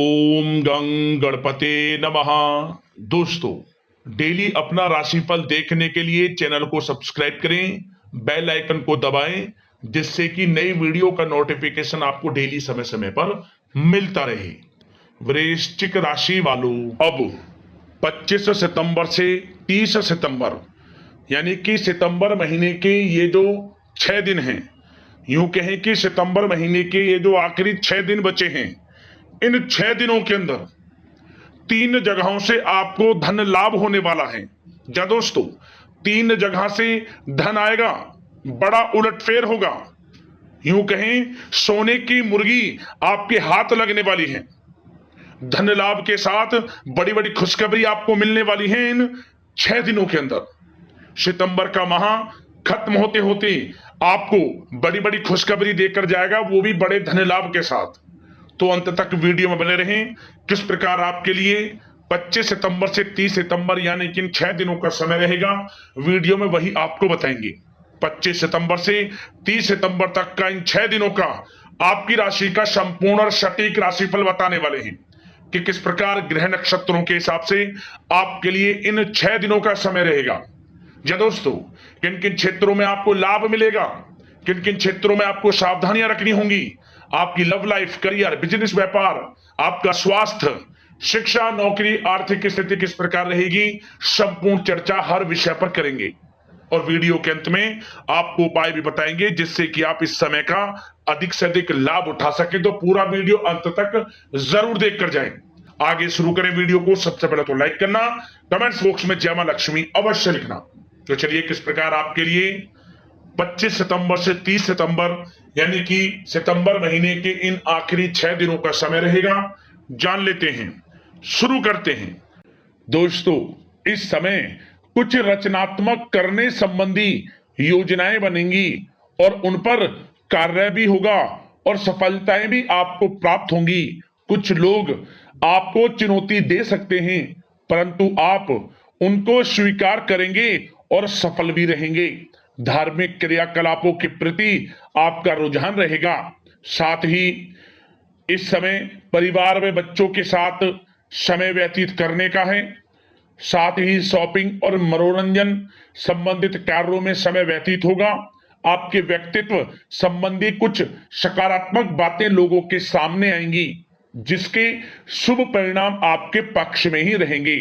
ओम गं गणपते नमः। दोस्तों, डेली अपना राशिफल देखने के लिए चैनल को सब्सक्राइब करें, बेल आइकन को दबाएं, जिससे कि नई वीडियो का नोटिफिकेशन आपको डेली समय समय पर मिलता रहे। वृश्चिक राशि वालों, अब 25 सितंबर से 30 सितंबर यानी कि सितंबर महीने के ये जो 6 दिन हैं, यूं कहें कि सितंबर महीने के ये जो आखिरी 6 दिन बचे हैं, इन 6 दिनों के अंदर 3 जगहों से आपको धन लाभ होने वाला है। जा दोस्तों, 3 जगह से धन आएगा, बड़ा उलटफेर होगा। यूं कहें सोने की मुर्गी आपके हाथ लगने वाली है। धन लाभ के साथ बड़ी बड़ी खुशखबरी आपको मिलने वाली है इन 6 दिनों के अंदर। सितंबर का माह खत्म होते होते आपको बड़ी बड़ी खुशखबरी देकर जाएगा, वो भी बड़े धन लाभ के साथ। तो अंत तक वीडियो में बने रहें। किस प्रकार आपके लिए 25 सितंबर से 30 सितंबर यानी कि इन 6 दिनों का समय रहेगा, वीडियो में वही आपको बताएंगे। 25 सितंबर से 30 सितंबर तक का इन 6 दिनों का आपकी राशि का संपूर्ण और सटीक राशिफल बताने वाले हैं कि किस प्रकार ग्रह नक्षत्रों के हिसाब से आपके लिए इन 6 दिनों का समय रहेगा। जी दोस्तों, किन किन क्षेत्रों में आपको लाभ मिलेगा, किन किन क्षेत्रों में आपको सावधानियां रखनी होंगी, आपकी लव लाइफ, करियर, बिजनेस, व्यापार, आपका स्वास्थ्य, शिक्षा, नौकरी, आर्थिक स्थिति किस प्रकार रहेगी, संपूर्ण चर्चा हर विषय पर करेंगे। और वीडियो के अंत में आपको उपाय भी बताएंगे जिससे कि आप इस समय का अधिक से अधिक लाभ उठा सके। तो पूरा वीडियो अंत तक जरूर देख कर जाएं। आगे शुरू करें वीडियो को। सबसे पहले तो लाइक करना, कमेंट्स बॉक्स में जय मां लक्ष्मी अवश्य लिखना। तो चलिए, किस प्रकार आपके लिए 25 सितंबर से 30 सितंबर यानी कि सितंबर महीने के इन आखिरी 6 दिनों का समय रहेगा, जान लेते हैं। शुरू करते हैं। दोस्तों, इस समय कुछ रचनात्मक करने संबंधी योजनाएं बनेंगी और उन पर कार्य भी होगा और सफलताएं भी आपको प्राप्त होंगी। कुछ लोग आपको चुनौती दे सकते हैं, परंतु आप उनको स्वीकार करेंगे और सफल भी रहेंगे। धार्मिक क्रियाकलापों के प्रति आपका रुझान रहेगा। साथ ही इस समय परिवार में बच्चों के साथ समय व्यतीत करने का है। साथ ही शॉपिंग और मनोरंजन संबंधित कार्यों में समय व्यतीत होगा। आपके व्यक्तित्व संबंधी कुछ सकारात्मक बातें लोगों के सामने आएंगी, जिसके शुभ परिणाम आपके पक्ष में ही रहेंगे।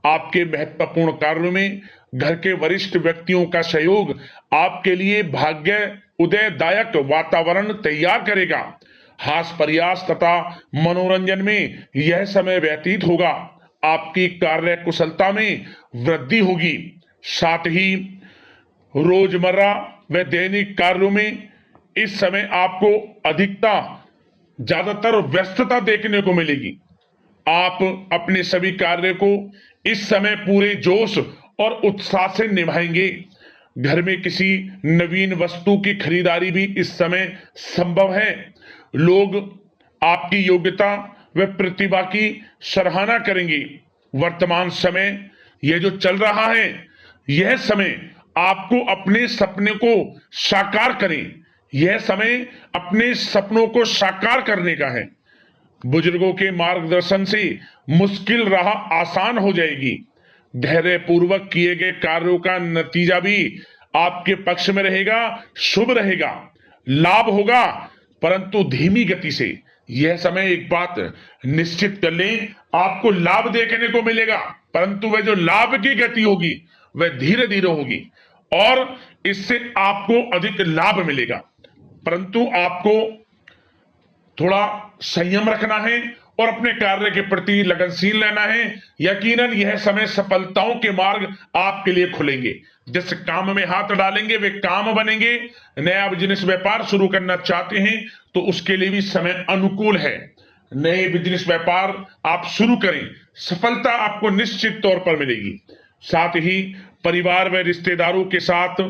आपके महत्वपूर्ण कार्यों में घर के वरिष्ठ व्यक्तियों का सहयोग आपके लिए भाग्य उदयदायक वातावरण तैयार करेगा। हास्य प्रयास तथा मनोरंजन में यह समय व्यतीत होगा। आपकी कार्य कुशलता में वृद्धि होगी। साथ ही रोजमर्रा व दैनिक कार्यों में इस समय आपको ज्यादातर व्यस्तता देखने को मिलेगी। आप अपने सभी कार्य को इस समय पूरे जोश और उत्साह से निभाएंगे। घर में किसी नवीन वस्तु की खरीदारी भी इस समय संभव है। लोग आपकी योग्यता व प्रतिभा की सराहना करेंगे। वर्तमान समय यह जो चल रहा है, यह समय आपको अपने सपने को साकार करें। यह समय अपने सपनों को साकार करने का है। बुजुर्गों के मार्गदर्शन से मुश्किल राह आसान हो जाएगी। धैर्य पूर्वक किए गए कार्यों का नतीजा भी आपके पक्ष में रहेगा, शुभ रहेगा, लाभ होगा, परंतु धीमी गति से। यह समय एक बात निश्चित कर लें, आपको लाभ देखने को मिलेगा, परंतु वह जो लाभ की गति होगी वह धीरे धीरे होगी और इससे आपको अधिक लाभ मिलेगा। परंतु आपको थोड़ा संयम रखना है और अपने कार्य के प्रति लगनशील रहना है। यकीनन यह समय सफलताओं के मार्ग आपके लिए खुलेंगे। जिस काम में हाथ डालेंगे वे काम बनेंगे। नया बिजनेस व्यापार शुरू करना चाहते हैं तो उसके लिए भी समय अनुकूल है। नए बिजनेस व्यापार आप शुरू करें, सफलता आपको निश्चित तौर पर मिलेगी। साथ ही परिवार व रिश्तेदारों के साथ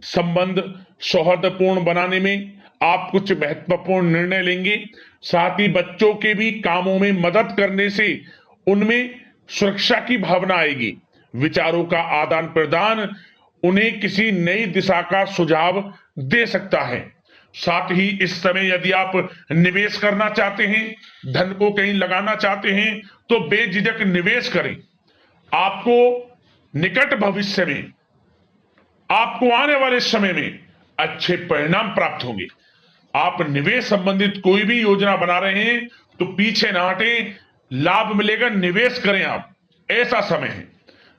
संबंध सौहार्दपूर्ण बनाने में आप कुछ महत्वपूर्ण निर्णय लेंगे। साथ ही बच्चों के भी कामों में मदद करने से उनमें सुरक्षा की भावना आएगी। विचारों का आदान प्रदान उन्हें किसी नई दिशा का सुझाव दे सकता है। साथ ही इस समय यदि आप निवेश करना चाहते हैं, धन को कहीं लगाना चाहते हैं, तो बेझिझक निवेश करें। आपको निकट भविष्य में, आपको आने वाले समय में अच्छे परिणाम प्राप्त होंगे। आप निवेश संबंधित कोई भी योजना बना रहे हैं तो पीछे ना हटें, लाभ मिलेगा, निवेश करें आप, ऐसा समय है।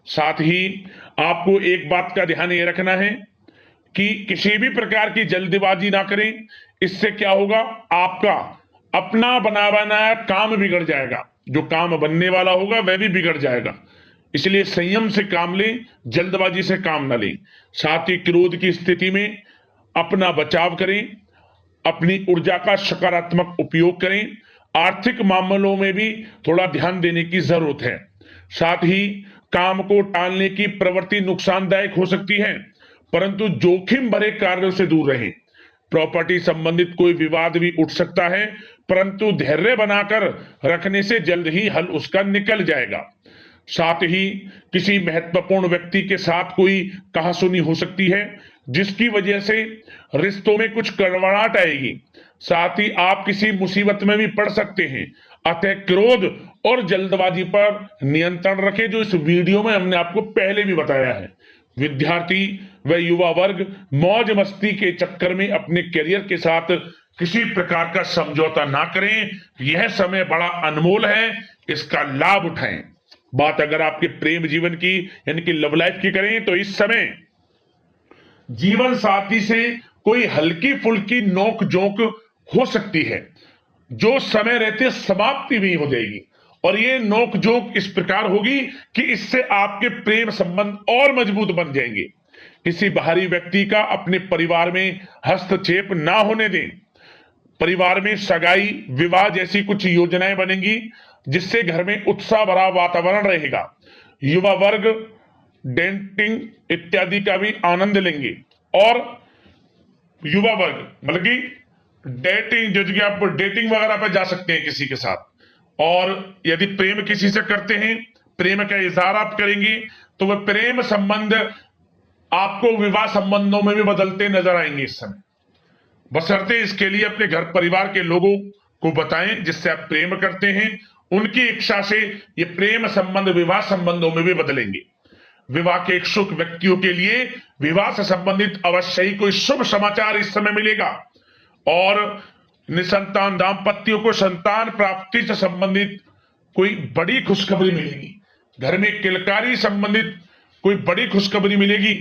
साथ ही आपको एक बात का ध्यान ये रखना है कि किसी भी प्रकार की जल्दबाजी ना करें। इससे क्या होगा, आपका अपना बना बनाया काम बिगड़ जाएगा, जो काम बनने वाला होगा वह भी बिगड़ जाएगा। इसलिए संयम से काम लें, जल्दबाजी से काम ना लें। साथ ही क्रोध की स्थिति में अपना बचाव करें, अपनी ऊर्जा का सकारात्मक उपयोग करें। आर्थिक मामलों में भी थोड़ा ध्यान देने की जरूरत है। साथ ही काम को टालने की प्रवृत्ति नुकसानदायक हो सकती है, परंतु जोखिम भरे कार्यों से दूर रहें। प्रॉपर्टी संबंधित कोई विवाद भी उठ सकता है, परंतु धैर्य बनाकर रखने से जल्द ही हल उसका निकल जाएगा। साथ ही किसी महत्वपूर्ण व्यक्ति के साथ कोई कहासुनी हो सकती है, जिसकी वजह से रिश्तों में कुछ कड़वाहट आएगी। साथ ही आप किसी मुसीबत में भी पड़ सकते हैं। अतः क्रोध और जल्दबाजी पर नियंत्रण रखें, जो इस वीडियो में हमने आपको पहले भी बताया है। विद्यार्थी व युवा वर्ग मौज मस्ती के चक्कर में अपने करियर के साथ किसी प्रकार का समझौता ना करें। यह समय बड़ा अनमोल है, इसका लाभ उठाएं। बात अगर आपके प्रेम जीवन की, यानी कि लव लाइफ की करें, तो इस समय जीवन साथी से कोई हल्की फुल्की नोक झोंक हो सकती है, जो समय रहते समाप्ति भी हो जाएगी। और ये नोक झोंक इस प्रकार होगी कि इससे आपके प्रेम संबंध और मजबूत बन जाएंगे। किसी बाहरी व्यक्ति का अपने परिवार में हस्तक्षेप ना होने दें। परिवार में सगाई, विवाह जैसी कुछ योजनाएं बनेंगी, जिससे घर में उत्साह भरा वातावरण रहेगा। युवा वर्ग डेटिंग इत्यादि का भी आनंद लेंगे। और युवा वर्ग मतलब कि डेटिंग, जैसे कि आप डेटिंग वगैरह पर जा सकते हैं किसी के साथ। और यदि प्रेम किसी से करते हैं, प्रेम का इजहार आप करेंगे, तो वह प्रेम संबंध आपको विवाह संबंधों में भी बदलते नजर आएंगे इस समय। बशर्ते इसके लिए अपने घर परिवार के लोगों को बताएं जिससे आप प्रेम करते हैं। उनकी इच्छा से ये प्रेम संबंध विवाह संबंधों में भी बदलेंगे। विवाह के इच्छुक व्यक्तियों के लिए विवाह से संबंधित अवश्य ही कोई शुभ समाचार इस समय मिलेगा। और निसंतान दाम्पत्यों को संतान प्राप्ति से संबंधित कोई बड़ी खुशखबरी मिलेगी। घर में किलकारी संबंधित कोई बड़ी खुशखबरी मिलेगी,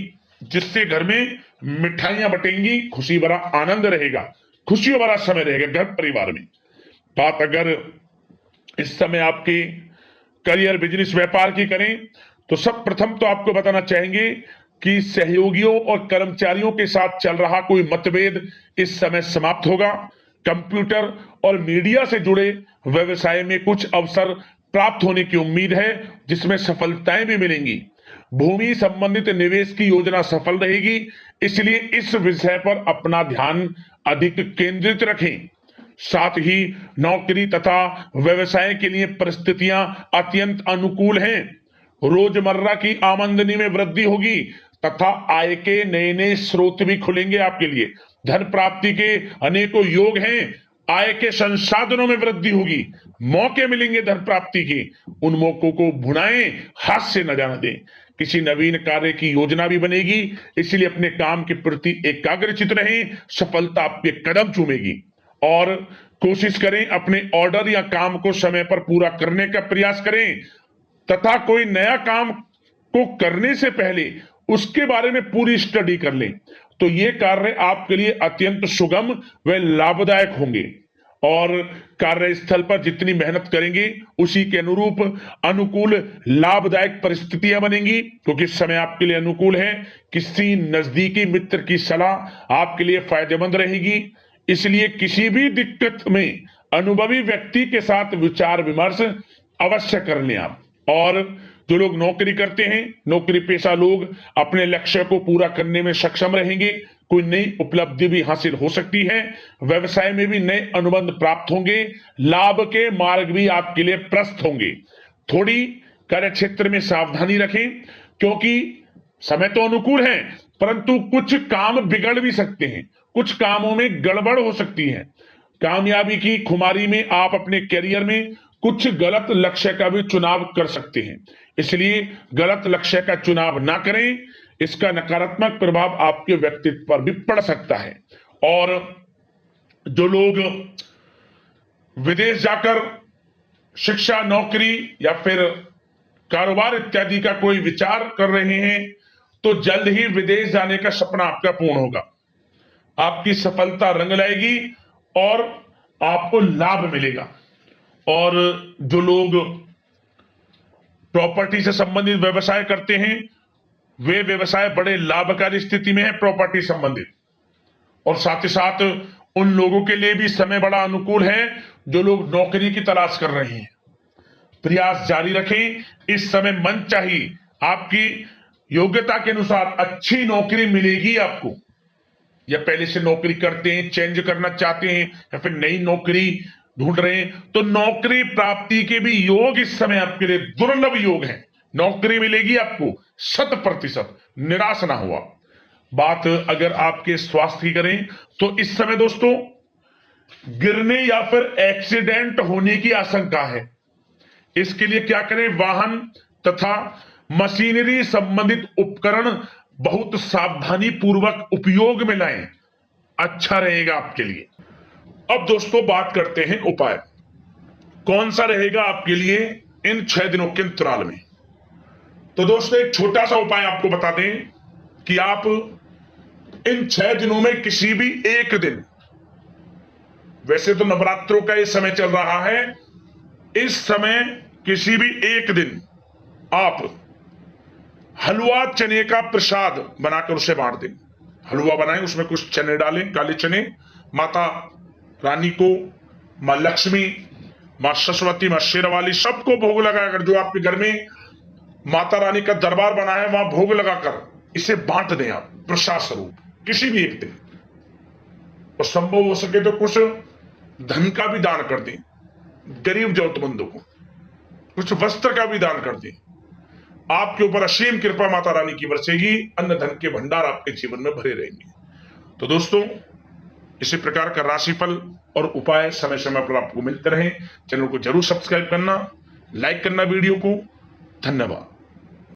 जिससे घर में मिठाइयां बटेंगी, खुशी भरा आनंद रहेगा, खुशियों भरा समय रहेगा घर परिवार में। बात अगर इस समय आपके करियर, बिजनेस, व्यापार की करें, तो सब प्रथम तो आपको बताना चाहेंगे कि सहयोगियों और कर्मचारियों के साथ चल रहा कोई मतभेद इस समय समाप्त होगा। कंप्यूटर और मीडिया से जुड़े व्यवसाय में कुछ अवसर प्राप्त होने की उम्मीद है, जिसमें सफलताएं भी मिलेंगी। भूमि संबंधित निवेश की योजना सफल रहेगी, इसलिए इस विषय पर अपना ध्यान अधिक केंद्रित रखें। साथ ही नौकरी तथा व्यवसाय के लिए परिस्थितियां अत्यंत अनुकूल हैं। रोजमर्रा की आमदनी में वृद्धि होगी तथा आय के नए नए स्रोत भी खुलेंगे आपके लिए। धन प्राप्ति के अनेकों योग हैं। आय के संसाधनों में वृद्धि होगी, मौके मिलेंगे धन प्राप्ति के। उन मौकों को भुनाएं, हाथ से न जाने दें। किसी नवीन कार्य की योजना भी बनेगी, इसलिए अपने काम के प्रति एकाग्रचित रहें, सफलता आपके कदम चूमेगी। और कोशिश करें अपने ऑर्डर या काम को समय पर पूरा करने का प्रयास करें तथा कोई नया काम को करने से पहले उसके बारे में पूरी स्टडी कर लें, तो ये कार्य आपके लिए अत्यंत सुगम व लाभदायक होंगे। और कार्यस्थल पर जितनी मेहनत करेंगे उसी के अनुरूप अनुकूल लाभदायक परिस्थितियां बनेंगी, क्योंकि समय आपके लिए अनुकूल है। किसी नजदीकी मित्र की सलाह आपके लिए फायदेमंद रहेगी, इसलिए किसी भी दिक्कत में अनुभवी व्यक्ति के साथ विचार विमर्श अवश्य कर लें आप। और जो लोग नौकरी करते हैं, नौकरी पेशा लोग अपने लक्ष्य को पूरा करने में सक्षम रहेंगे। कोई नई उपलब्धि भी हासिल हो सकती है। व्यवसाय में भी नए अनुबंध प्राप्त होंगे। लाभ के मार्ग भी आपके लिए प्रशस्त होंगे। थोड़ी कार्य क्षेत्र में सावधानी रखें, क्योंकि समय तो अनुकूल है, परंतु कुछ काम बिगड़ भी सकते हैं, कुछ कामों में गड़बड़ हो सकती है। कामयाबी की खुमारी में आप अपने करियर में कुछ गलत लक्ष्य का भी चुनाव कर सकते हैं, इसलिए गलत लक्ष्य का चुनाव ना करें। इसका नकारात्मक प्रभाव आपके व्यक्तित्व पर भी पड़ सकता है। और जो लोग विदेश जाकर शिक्षा, नौकरी या फिर कारोबार इत्यादि का कोई विचार कर रहे हैं, तो जल्द ही विदेश जाने का सपना आपका पूर्ण होगा। आपकी सफलता रंग लाएगी और आपको लाभ मिलेगा। और जो लोग प्रॉपर्टी से संबंधित व्यवसाय करते हैं, वे व्यवसाय बड़े लाभकारी स्थिति में है प्रॉपर्टी संबंधित। और साथ ही साथ उन लोगों के लिए भी समय बड़ा अनुकूल है जो लोग नौकरी की तलाश कर रहे हैं। प्रयास जारी रखें, इस समय मन चाहिए आपकी योग्यता के अनुसार अच्छी नौकरी मिलेगी आपको। या पहले से नौकरी करते हैं, चेंज करना चाहते हैं, या फिर नई नौकरी ढूंढ रहे हैं, तो नौकरी प्राप्ति के भी योग इस समय आपके लिए दुर्लभ योग है। नौकरी मिलेगी आपको 100%, निराश ना हुआ। बात अगर आपके स्वास्थ्य की करें तो इस समय दोस्तों गिरने या फिर एक्सीडेंट होने की आशंका है। इसके लिए क्या करें? वाहन तथा मशीनरी संबंधित उपकरण बहुत सावधानी पूर्वक उपयोग में लाएं, अच्छा रहेगा आपके लिए। अब दोस्तों बात करते हैं उपाय, कौन सा रहेगा आपके लिए इन 6 दिनों के अंतराल में। तो दोस्तों एक छोटा सा उपाय आपको बता दें कि आप इन 6 दिनों में किसी भी एक दिन, वैसे तो नवरात्रों का ये समय चल रहा है, इस समय किसी भी एक दिन आप हलवा चने का प्रसाद बनाकर उसे बांट दें। हलवा बनाएं, उसमें कुछ चने डालें, काले चने, माता रानी को, मां लक्ष्मी, मां सरस्वती, मां शेरावाली, सबको भोग लगाकर, जो आपके घर में माता रानी का दरबार बना है वहां भोग लगाकर इसे बांट दें आप प्रसाद स्वरूप किसी भी एक दिन। और संभव हो सके तो कुछ धन का भी दान कर दें, गरीब जरूरतमंदों को कुछ वस्त्र का भी दान कर दें। आपके ऊपर असीम कृपा माता रानी की बरसेगी, अन्न धन के भंडार आपके जीवन में भरे रहेंगे। तो दोस्तों इसी प्रकार का राशिफल और उपाय समय समय पर आपको मिलते रहे। चैनल को जरूर सब्सक्राइब करना, लाइक करना वीडियो को। धन्यवाद।